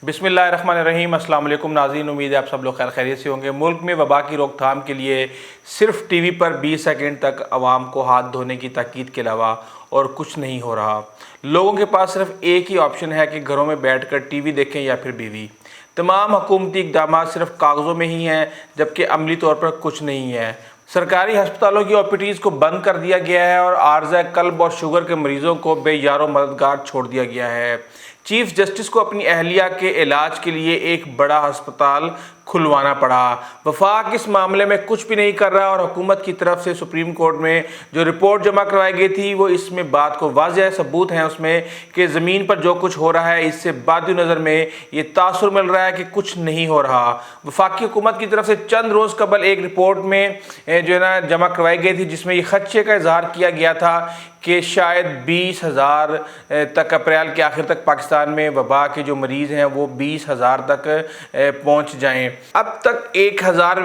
बिस्मिल्लाहिर्रहमानिर्रहीम। अस्सलाम वालेकुम नाज़रीन, उम्मीद है आप सब लोग खैर खैरियत से होंगे। मुल्क में वबा की रोकथाम के लिए सिर्फ टीवी पर 20 सेकंड तक आवाम को हाथ धोने की ताकीद के अलावा और कुछ नहीं हो रहा। लोगों के पास सिर्फ एक ही ऑप्शन है कि घरों में बैठकर टीवी देखें या फिर बीवी। तमाम हुकूमती इक़दाम सिर्फ कागज़ों में ही हैं, जबकि अमली तौर पर कुछ नहीं है। सरकारी अस्पतालों की ओपीडीज़ को बंद कर दिया गया है और आर्ज़ा कल्ब और शुगर के मरीजों को बेयारो मददगार छोड़ दिया गया है। चीफ जस्टिस को अपनी अहलिया के इलाज के लिए एक बड़ा अस्पताल खुलवाना पड़ा। वफाक इस मामले में कुछ भी नहीं कर रहा और हुकूमत की तरफ से सुप्रीम कोर्ट में जो रिपोर्ट जमा करवाई गई थी वो इसमें बात को वाज़ेह सबूत हैं उसमें कि ज़मीन पर जो कुछ हो रहा है इससे बादी नज़र में ये तासुर मिल रहा है कि कुछ नहीं हो रहा। वफाकी हुकूमत की तरफ से चंद रोज़ कबल एक रिपोर्ट में जो है ना जमा करवाई गई थी, जिसमें ये खदशे का इजहार किया गया था कि शायद 20,000 तक अप्रैल के आखिर तक पाकिस्तान में वबा के जो मरीज़ हैं वो 20,000 तक पहुंच जाएं। अब तक 1,000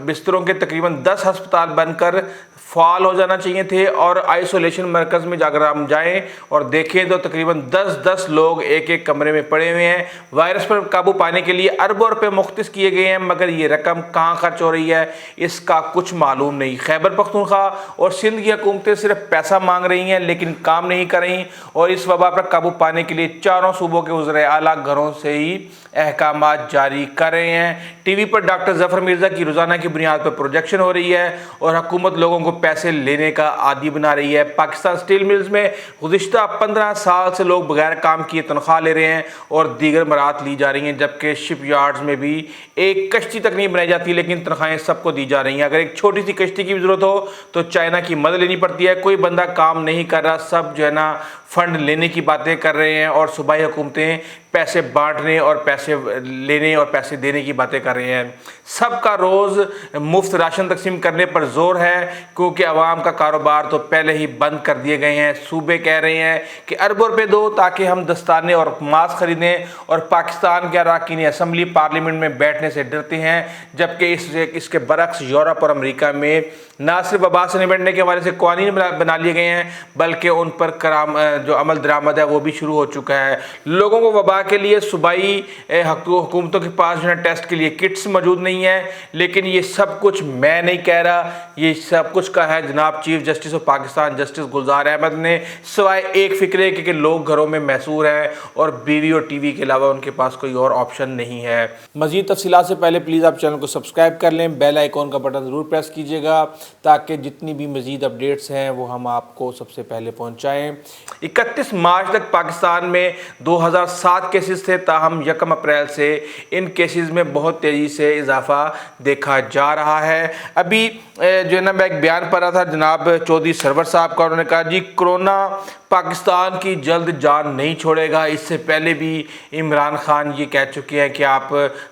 बिस्तरों के तकरीबन 10 अस्पताल बनकर फ़ाल हो जाना चाहिए थे और आइसोलेशन मरकज़ में जाकर हम जाएं और देखें तो तकरीबन 10-10 लोग एक एक कमरे में पड़े हुए हैं। वायरस पर काबू पाने के लिए अरबों रुपए मुख्तस किए गए हैं, मगर ये रकम कहाँ खर्च हो रही है इसका कुछ मालूम नहीं। खैबर पख्तूनख्वा और सिंध की हुकूमतें सिर्फ पैसा मांग रही हैं लेकिन काम नहीं कर रही और इस वबा पर काबू पाने के लिए चारों सूबों के वज़ीर आला घरों से ही अहकामात जारी कर रहे हैं। टीवी पर डॉक्टर ज़फ़र मिर्ज़ा की रोज़ाना की बुनियाद पर प्रोजेक्शन हो रही है और हुकूमत लोगों को पैसे लेने का आदी बना रही है। पाकिस्तान स्टील मिल्स में गुज़िश्ता 15 साल से लोग बगैर काम किए तनख्वाह ले रहे हैं और दीगर मराहत ली जा रही हैं, जबकि शिप यार्ड्स में भी एक कश्ती तक नहीं बनाई जाती लेकिन तनख्वाहें सबको दी जा रही हैं। अगर एक छोटी सी कश्ती की ज़रूरत हो तो चाइना की मदद लेनी पड़ती है। कोई बंदा काम नहीं कर रहा, सब जो है ना फ़ंड लेने की बातें कर रहे हैं और सूबाई हुकूमतें पैसे बांटने और पैसे लेने और पैसे देने की बातें कर रहे हैं। सबका रोज़ मुफ्त राशन तकसीम करने पर जोर है क्योंकि आवाम का कारोबार तो पहले ही बंद कर दिए गए हैं। सूबे कह रहे हैं कि अरबों रुपये दो ताकि हम दस्ताने और मास्क खरीदें और पाकिस्तान के अरकान असम्बली पार्लियामेंट में बैठने से डरते हैं, जबकि इसके बरक्स यूरोप और अमेरिका में ना सिर्फ वबा से निपटने के हवाले से कानून बना लिए गए हैं बल्कि उन पर जो अमल दरामद है वो भी शुरू हो चुका है। लोगों को वबा के लिए सूबाई हुकूमतों के पास जो है टेस्ट के लिए किट्स मौजूद नहीं है, लेकिन ये सब कुछ मैं नहीं कह रहा, ये सब कुछ का है जनाब chief justice of Pakistan justice Gulzar Ahmed ने, सिवाय एक फ़िक्रे कि लोग घरों में महसूर हैं और बीवी और टीवी के अलावा उनके पास कोई और ऑप्शन नहीं है। मज़ीद तफसीलात से पहले प्लीज़ आप चैनल को सब्सक्राइब कर लें, बेल आइकॉन का बटन ज़रूर प्रेस कीजिएगा ताकि जितनी भी मज़ीद अपडेट्स हैं वो हम आपको सबसे पहले पहुँचाएँ। 31 मार्च तक पाकिस्तान में 2007 केसेस थे, ताहम 1 अप्रैल से इन केसेस में बहुत तेज़ी से इजाफा देखा जा रहा है। अभी जो है ना मैं एक बयान पढ़ रहा था जनाब चौधरी सरवर साहब का, उन्होंने कहा जी कोरोना पाकिस्तान की जल्द जान नहीं छोड़ेगा। इससे पहले भी इमरान खान ये कह चुके हैं कि आप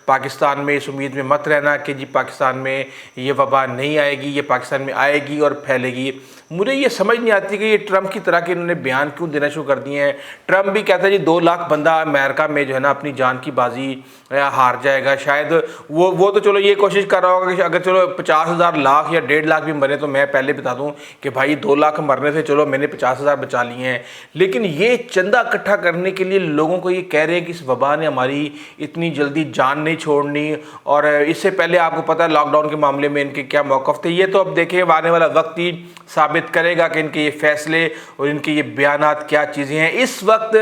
पाकिस्तान में इस उम्मीद में मत रहना कि जी पाकिस्तान में ये वबा नहीं आएगी, ये पाकिस्तान में आएगी और फैलेगी। मुझे ये समझ नहीं आती कि ये ट्रम्प की तरह के इन्होंने बयान क्यों देना शुरू कर दिए हैं। ट्रम्प भी कहता है जी 2 लाख बंदा अमेरिका में जो है ना अपनी जान की बाजी हार जाएगा। शायद वो तो चलो ये कोशिश कर रहा होगा कि अगर चलो 50,000 लाख या 1.5 लाख भी मरे तो मैं पहले बता दूं कि भाई 2 लाख मरने से चलो मैंने 50,000 बचा लिए हैं। लेकिन ये चंदा इकट्ठा करने के लिए लोगों को ये कह रहे हैं कि इस वबा ने हमारी इतनी जल्दी जान नहीं छोड़नी। और इससे पहले आपको पता है लॉकडाउन के मामले में इनके क्या मौक़िफ़ थे, ये तो अब देखें आने वाला वक्त ही साबित करेगा कि इनके ये फैसले और इनके ये बयानात क्या चीज़ें हैं। इस वक्त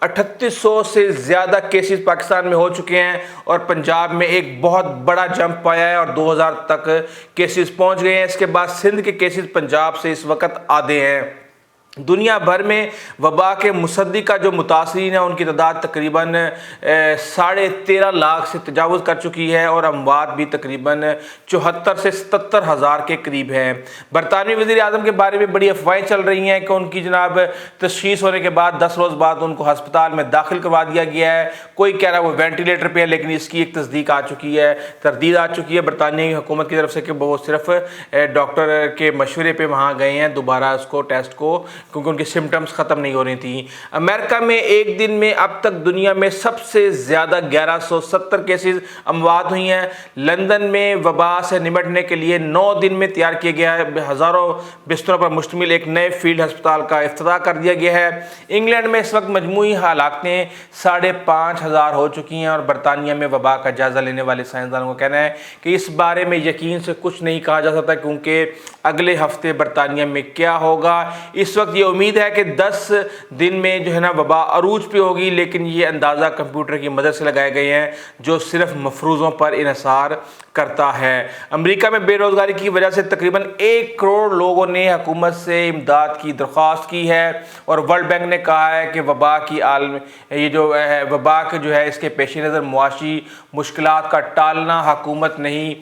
3800 से ज़्यादा केसेस पाकिस्तान में हो चुके हैं और पंजाब में एक बहुत बड़ा जंप आया है और 2000 तक केसेस पहुंच गए हैं। इसके बाद सिंध के केसेस पंजाब से इस वक्त आधे हैं। दुनिया भर में वबा के मुसद्दी का जो मुतासरीन है उनकी तादाद तकरीबन 13.5 लाख से तजावुज़ कर चुकी है और अमवात भी तकरीबन 74 से 77 हज़ार के करीब हैं। बरतानवी वज़ीर आज़म के बारे में बड़ी अफवाहें चल रही हैं कि उनकी जनाब तशख़ीस होने के बाद 10 रोज़ बाद उनको हस्पताल में दाखिल करवा दिया गया है। कोई कह रहा है वो वेंटिलेटर पे है, लेकिन इसकी एक तस्दीक आ चुकी है, तरदीद आ चुकी है बरतानिया हुकूमत की तरफ से कि वो सिर्फ डॉक्टर के मशवरे पर वहाँ गए हैं दोबारा उसको टेस्ट को क्योंकि उनकी सिम्टम्स ख़त्म नहीं हो रही थी। अमेरिका में एक दिन में अब तक दुनिया में सबसे ज़्यादा 1170 केसेस अमवात हुई हैं। लंदन में वबा से निपटने के लिए 9 दिन में तैयार किया गया है हज़ारों बिस्तरों पर मुश्तमिल एक नए फील्ड अस्पताल का इफ्तिताह कर दिया गया है। इंग्लैंड में इस वक्त मजमूई हलाकतें 5,500 हो चुकी हैं और बरतानिया में वबा का जायज़ा लेने वाले साइंसदानों का कहना है कि इस बारे में यकीन से कुछ नहीं कहा जा सकता, क्योंकि अगले हफ्ते बरतानिया में क्या होगा। इस वक्त ये उम्मीद है कि 10 दिन में जो है ना वबा अरूज पे होगी, लेकिन ये अंदाज़ा कंप्यूटर की मदद से लगाए गए हैं जो सिर्फ मफरूज़ों पर इन्हिसार करता है। अमेरिका में बेरोज़गारी की वजह से तकरीबन 1 करोड़ लोगों ने हुकूमत से इमदाद की दरख्वास्त की है और वर्ल्ड बैंक ने कहा है कि वबा की ये जो है वबा के जो है इसके पेश नज़र मुआशी मुश्किलात का टालना हुकूमत नहीं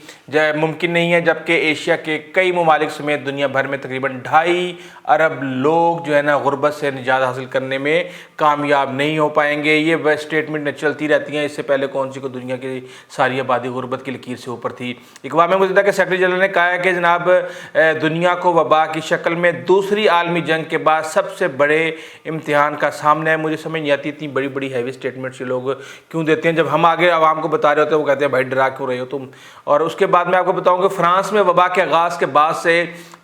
मुमकिन नहीं है, जबकि एशिया के कई ममालिक समेत दुनिया भर में तकरीबन 2.5 अरब लोग जो है ना गुर्बत से निजात हासिल करने में कामयाब नहीं हो पाएंगे। ये वह स्टेटमेंट चलती रहती हैं। इससे पहले कौन सी को दुनिया की सारी आबादी गुर्बत की लकीर से ऊपर थी। अक़वाम मुत्तहिदा के सेक्रेटरी जनरल ने कहा है कि जनाब दुनिया को वबा की शक्ल में दूसरी आलमी जंग के बाद सबसे बड़े इम्तिहान का सामना है। मुझे समझ नहीं आती इतनी बड़ी बड़ी हैवी स्टेटमेंट्स ये लोग क्यों देते हैं। जब हम आगे आवाम को बता रहे होते हैं वो कहते हैं भाई डरा क्यों रहे हो तुम। और उसके बाद मैं आपको बताऊंगा फ्रांस में वबा के आगाज़ के बाद से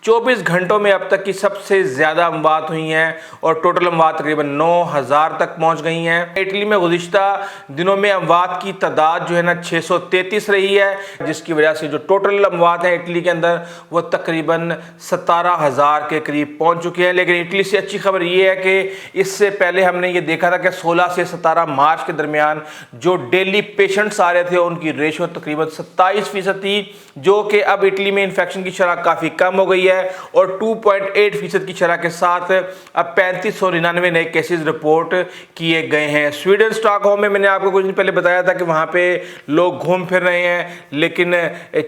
24 घंटों में अब तक की सबसे ज़्यादा अमवात हुई हैं और टोटल अमवात तकरीबन 9,000 तक पहुंच गई हैं। इटली में गुज़िश्ता दिनों में अमवात की तादाद जो है ना 633 रही है, जिसकी वजह से जो टोटल अमवात हैं इटली के अंदर वो तकरीबन 17,000 के करीब पहुंच चुके हैं। लेकिन इटली से अच्छी खबर ये है कि इससे पहले हमने ये देखा था कि 16 से 17 मार्च के दरमियान जो डेली पेशेंट्स आ रहे थे उनकी रेशो तकरीबन 27% थी, जो कि अब इटली में इन्फेक्शन की शरह काफ़ी कम हो गई है और 2.8% की शरह के साथ अब 3599 नए केसेस रिपोर्ट किए गए हैं। स्वीडन स्टॉकहोम में मैंने आपको कुछ दिन पहले बताया था कि वहाँ पे लोग घूम फिर रहे हैं, लेकिन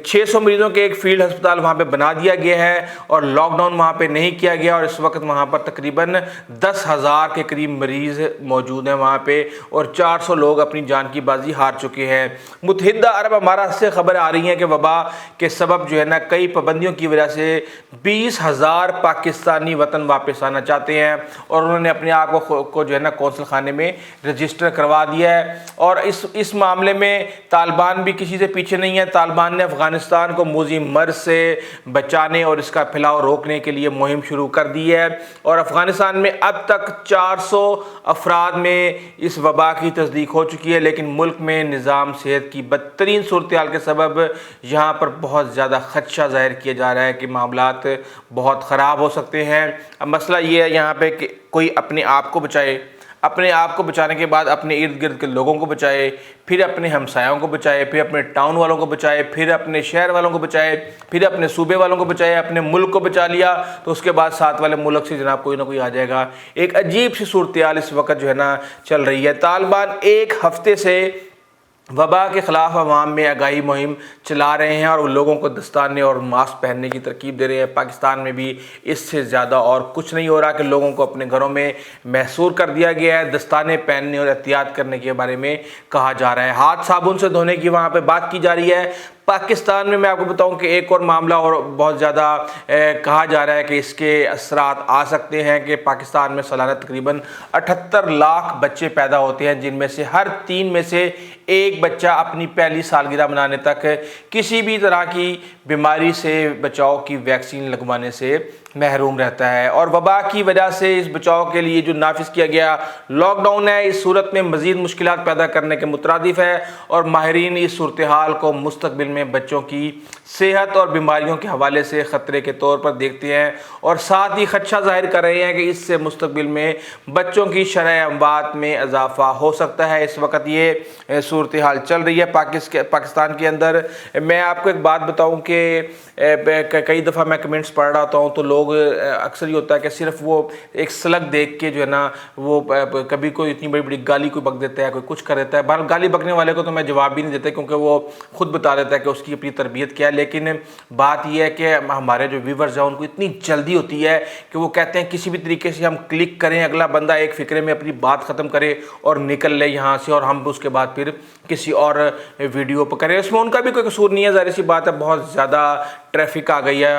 600 मरीजों के एक फील्ड अस्पताल वहाँ पे बना दिया गया है और लॉकडाउन वहाँ पे नहीं किया गया और इस वक्त वहाँ पर तकरीबन 10,000 के करीब मरीज मौजूद हैं वहाँ पे और 400 लोग अपनी जान की बाजी हार चुके हैं। मुत्तहिदा अरब अमारात से खबर आ रही है कि वबा के सबब जो है ना कई पाबंदियों की वजह से 20,000 पाकिस्तानी वतन वापस आना चाहते हैं और उन्होंने अपने आप को जो है ना कौंसल खाने में रजिस्टर करवा दिया है। और इस मामले में तालिबान भी किसी से पीछे नहीं है। तालिबान ने अफ़गानिस्तान को मूजी मर्ज से बचाने और इसका फैलाव रोकने के लिए मुहिम शुरू कर दी है और अफ़गानिस्तान में अब तक 400 अफराद में इस वबा की तस्दीक हो चुकी है। लेकिन मुल्क में निज़ाम सेहत की बदतरीन सूरत हाल के सबब यहाँ पर बहुत ज़्यादा खदशा ज़ाहिर किया जा रहा है कि मामलात बहुत ख़राब हो सकते हैं। अब मसला ये है यहाँ पे कि कोई अपने आप को बचाए, अपने आप को बचाने के बाद अपने इर्द गिर्द के लोगों को बचाए, फिर अपने हमसायों को बचाए, फिर अपने टाउन वालों को बचाए, फिर अपने शहर वालों को बचाए, फिर अपने सूबे वालों को बचाए। अपने मुल्क को बचा लिया तो उसके बाद साथ वाले मुल्क से जनाब कोई ना कोई आ जाएगा। एक अजीब सी सूरत हाल इस वक्त जो है ना चल रही है। तालिबान एक हफ्ते से वबा के ख़िलाफ़ अवाम में आगाही मुहिम चला रहे हैं और उन लोगों को दस्ताने और मास्क पहनने की तरकीब दे रहे हैं। पाकिस्तान में भी इससे ज़्यादा और कुछ नहीं हो रहा कि लोगों को अपने घरों में महसूर कर दिया गया है। दस्ताने पहनने और एहतियात करने के बारे में कहा जा रहा है। हाथ साबुन से धोने की वहाँ पे बात की जा रही है। पाकिस्तान में मैं आपको बताऊं कि एक और मामला और बहुत ज़्यादा कहा जा रहा है कि इसके असरात आ सकते हैं कि पाकिस्तान में सालाना तकरीबन 78 लाख बच्चे पैदा होते हैं, जिनमें से हर 3 में से एक बच्चा अपनी पहली सालगिरह मनाने तक किसी भी तरह की बीमारी से बचाव की वैक्सीन लगवाने से महरूम रहता है। और वबा की वजह से इस बचाव के लिए जो नाफिज किया गया लॉकडाउन है, इस सूरत में मज़ीद मुश्किलात पैदा करने के मुतरादिफ है और माहिरीन इस सूरत हाल को मुस्तकबिल में बच्चों की सेहत और बीमारियों के हवाले से ख़तरे के तौर पर देखते हैं और साथ ही खदशा ज़ाहिर कर रहे हैं कि इससे मुस्तकबिल में बच्चों की शरह अमवात में इजाफा हो सकता है। इस वक्त ये सूरत हाल चल रही है पाकिस्तान के अंदर। मैं आपको एक बात बताऊं कि कई दफ़ा मैं कमेंट्स पढ़ रहा हूँ तो लोग अक्सर ये होता है कि सिर्फ वो एक सलग देख के जो है ना वो कभी कोई इतनी बड़ी बड़ी गाली कोई बक देता है, कोई कुछ कर देता है। बहरहाल गाली बकने वाले को तो मैं जवाब भी नहीं देता क्योंकि वो खुद बता देता है कि उसकी अपनी तरबियत क्या है। लेकिन बात यह है कि हमारे जो व्यूवर्स हैं उनको इतनी जल्दी होती है कि वो कहते हैं किसी भी तरीके से हम क्लिक करें, अगला बंदा एक फ़िक्रे में अपनी बात ख़त्म करे और निकल ले यहाँ से और हम उसके बाद फिर किसी और वीडियो पर करें। इसमें उनका भी कोई कसूर नहीं है, ज़ाहिर सी बात है बहुत ज़्यादा ٹریفک آ گئی ہے،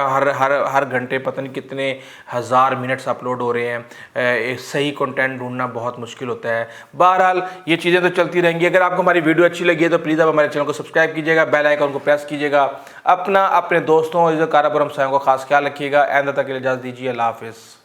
ہر گھنٹے پتہ نہیں کتنے ہزار منٹس اپلوڈ ہو رہے ہیں، صحیح کنٹینٹ ڈھونڈنا بہت مشکل ہوتا ہے۔ بہرحال یہ چیزیں تو چلتی رہیں گی۔ اگر آپ کو ہماری ویڈیو اچھی لگی ہے تو پلیز آپ ہمارے چینل کو سبسکرائب کیجیے گا، بیل آئیکن کو پریس کیجیے گا، اپنے دوستوں اور کارابر ہمسایوں کا خاص خیال رکھیے گا۔ آئندہ تک کے لیے اجازت دیجیے، اللہ حافظ۔